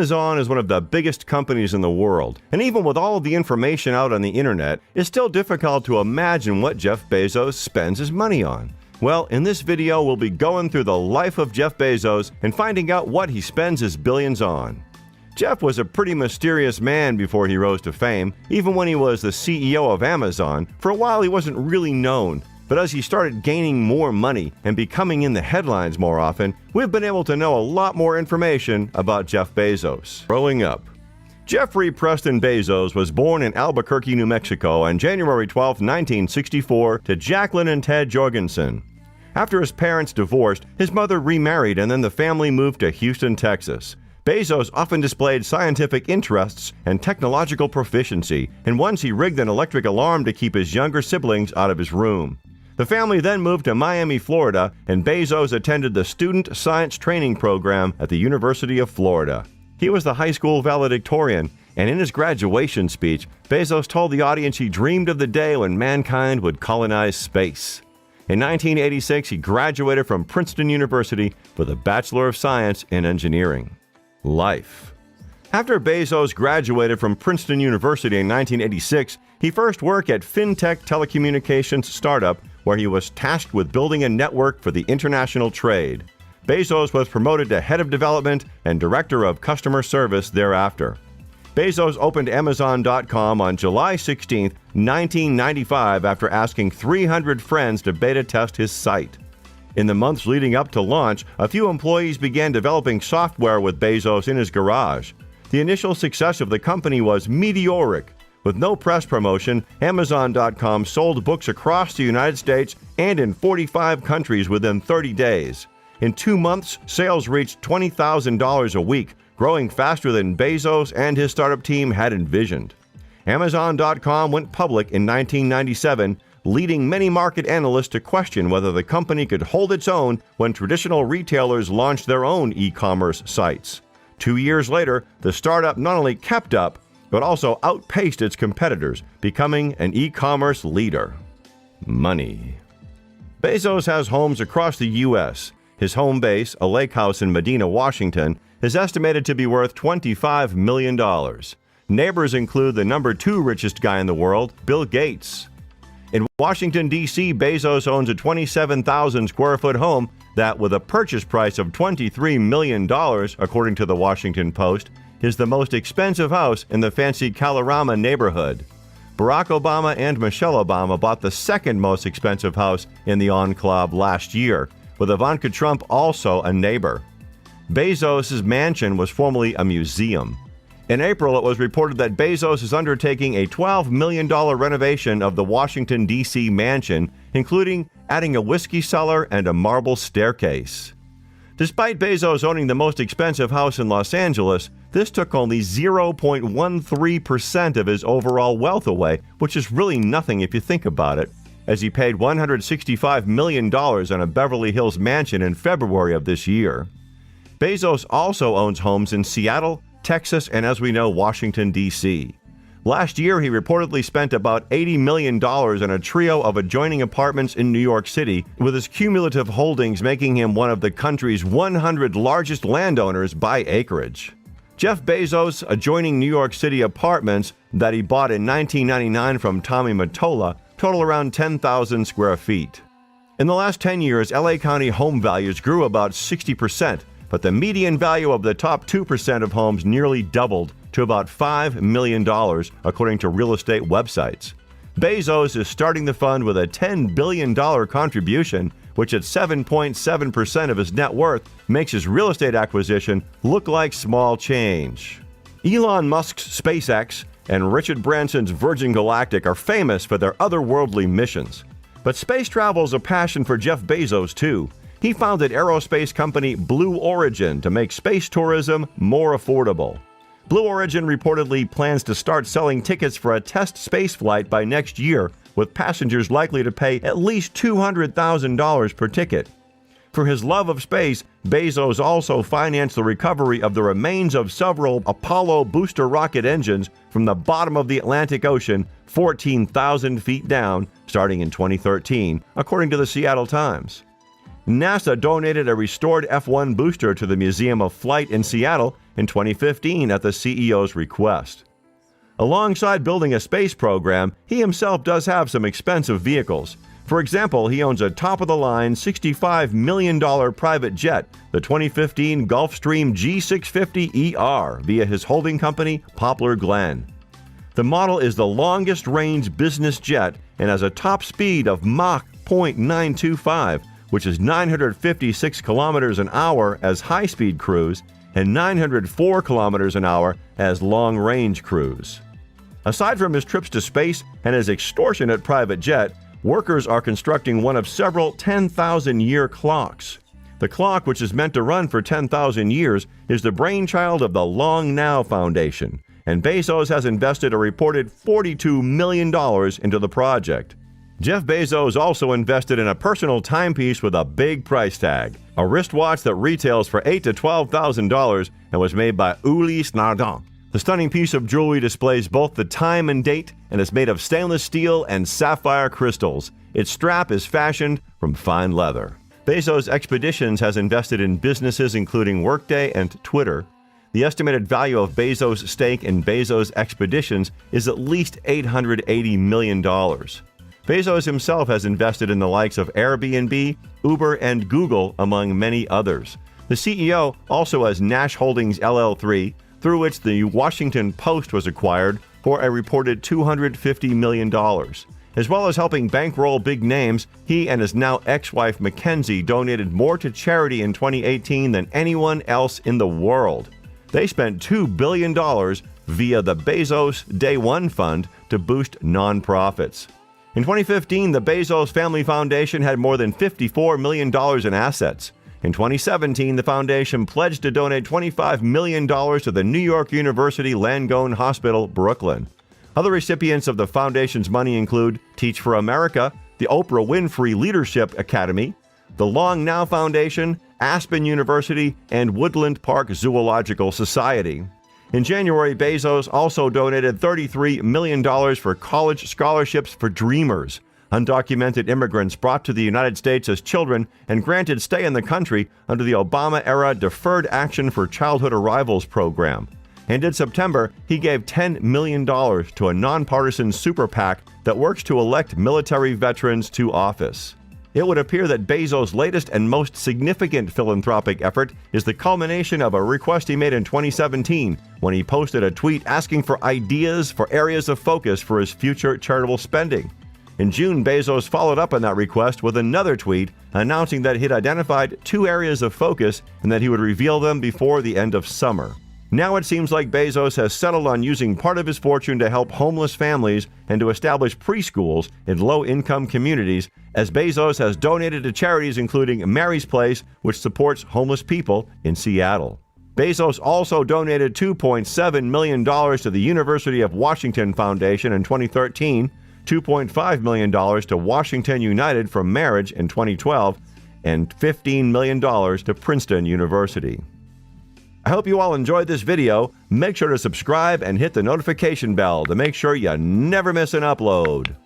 Amazon is one of the biggest companies in the world, and even with all of the information out on the internet, it's still difficult to imagine what Jeff Bezos spends his money on. Well, in this video, we'll be going through the life of Jeff Bezos and finding out what he spends his billions on. Jeff was a pretty mysterious man before he rose to fame. Even when he was the CEO of Amazon, for a while he wasn't really known. But as he started gaining more money and becoming in the headlines more often, we've been able to know a lot more information about Jeff Bezos. Growing up, Jeffrey Preston Bezos was born in Albuquerque, New Mexico on January 12, 1964 to Jacqueline and Ted Jorgensen. After his parents divorced, his mother remarried and then the family moved to Houston, Texas. Bezos often displayed scientific interests and technological proficiency, and once he rigged an electric alarm to keep his younger siblings out of his room. The family then moved to Miami, Florida, and Bezos attended the Student Science Training Program at the University of Florida. He was the high school valedictorian, and in his graduation speech, Bezos told the audience he dreamed of the day when mankind would colonize space. In 1986, he graduated from Princeton University with a Bachelor of Science in Engineering. Life. After Bezos graduated from Princeton University in 1986, he first worked at fintech telecommunications startup where he was tasked with building a network for the international trade. Bezos was promoted to head of development and director of customer service thereafter. Bezos opened Amazon.com on July 16, 1995 after asking 300 friends to beta test his site. In the months leading up to launch, a few employees began developing software with Bezos in his garage. The initial success of the company was meteoric. With no press promotion, Amazon.com sold books across the United States and in 45 countries within 30 days. In 2 months, sales reached $20,000 a week, growing faster than Bezos and his startup team had envisioned. Amazon.com went public in 1997, leading many market analysts to question whether the company could hold its own when traditional retailers launched their own e-commerce sites. 2 years later, the startup not only kept up, but also outpaced its competitors, becoming an e-commerce leader. Money. Bezos has homes across the U.S. His home base, a lake house in Medina, Washington, is estimated to be worth $25 million. Neighbors include the number 2 richest guy in the world, Bill Gates. In Washington, D.C., Bezos owns a 27,000 square foot home that, with a purchase price of $23 million, according to the Washington Post, is the most expensive house in the fancy Kalorama neighborhood. Barack Obama and Michelle Obama bought the second most expensive house in the enclave last year, with Ivanka Trump also a neighbor. Bezos' mansion was formerly a museum. In April, it was reported that Bezos is undertaking a $12 million renovation of the Washington, D.C. mansion, including adding a whiskey cellar and a marble staircase. Despite Bezos owning the most expensive house in Los Angeles, this took only 0.13% of his overall wealth away, which is really nothing if you think about it, as he paid $165 million on a Beverly Hills mansion in February of this year. Bezos also owns homes in Seattle, Texas, and as we know, Washington, D.C. Last year, he reportedly spent about $80 million on a trio of adjoining apartments in New York City, with his cumulative holdings making him one of the country's 100 largest landowners by acreage. Jeff Bezos' adjoining New York City apartments that he bought in 1999 from Tommy Mottola total around 10,000 square feet. In the last 10 years, LA County home values grew about 60%, but the median value of the top 2% of homes nearly doubled to about $5 million, according to real estate websites. Bezos is starting the fund with a $10 billion contribution, which at 7.7% of his net worth makes his real estate acquisition look like small change. Elon Musk's SpaceX and Richard Branson's Virgin Galactic are famous for their otherworldly missions. But space travel is a passion for Jeff Bezos, too. He founded aerospace company Blue Origin to make space tourism more affordable. Blue Origin reportedly plans to start selling tickets for a test space flight by next year, with passengers likely to pay at least $200,000 per ticket. For his love of space, Bezos also financed the recovery of the remains of several Apollo booster rocket engines from the bottom of the Atlantic Ocean, 14,000 feet down, starting in 2013, according to the Seattle Times. NASA donated a restored F-1 booster to the Museum of Flight in Seattle in 2015 at the CEO's request. Alongside building a space program, he himself does have some expensive vehicles. For example, he owns a top-of-the-line $65 million private jet, the 2015 Gulfstream G650ER, via his holding company, Poplar Glen. The model is the longest-range business jet and has a top speed of Mach 0.925, which is 956 kilometers an hour as high-speed cruise and 904 kilometers an hour as long-range cruise. Aside from his trips to space and his extortionate private jet, workers are constructing one of several 10,000-year clocks. The clock, which is meant to run for 10,000 years, is the brainchild of the Long Now Foundation, and Bezos has invested a reported $42 million into the project. Jeff Bezos also invested in a personal timepiece with a big price tag, a wristwatch that retails for $8,000 to $12,000 and was made by Ulysse Nardin. The stunning piece of jewelry displays both the time and date and is made of stainless steel and sapphire crystals. Its strap is fashioned from fine leather. Bezos Expeditions has invested in businesses including Workday and Twitter. The estimated value of Bezos' stake in Bezos Expeditions is at least $880 million. Bezos himself has invested in the likes of Airbnb, Uber, and Google, among many others. The CEO also has Nash Holdings LL3, through which the Washington Post was acquired for a reported $250 million. As well as helping bankroll big names, he and his now ex-wife Mackenzie donated more to charity in 2018 than anyone else in the world. They spent $2 billion via the Bezos Day One Fund to boost nonprofits. In 2015, the Bezos Family Foundation had more than $54 million in assets. In 2017, the foundation pledged to donate $25 million to the New York University Langone Hospital, Brooklyn. Other recipients of the foundation's money include Teach for America, the Oprah Winfrey Leadership Academy, the Long Now Foundation, Aspen University, and Woodland Park Zoological Society. In January, Bezos also donated $33 million for college scholarships for dreamers, undocumented immigrants brought to the United States as children and granted stay in the country under the Obama-era Deferred Action for Childhood Arrivals program. And in September, he gave $10 million to a nonpartisan super PAC that works to elect military veterans to office. It would appear that Bezos' latest and most significant philanthropic effort is the culmination of a request he made in 2017 when he posted a tweet asking for ideas for areas of focus for his future charitable spending. In June, Bezos followed up on that request with another tweet announcing that he'd identified 2 areas of focus and that he would reveal them before the end of summer. Now it seems like Bezos has settled on using part of his fortune to help homeless families and to establish preschools in low-income communities, as Bezos has donated to charities including Mary's Place, which supports homeless people in Seattle. Bezos also donated $2.7 million to the University of Washington Foundation in 2013, $2.5 million to Washington United from Marriage in 2012, and $15 million to Princeton University. I hope you all enjoyed this video. Make sure to subscribe and hit the notification bell to make sure you never miss an upload.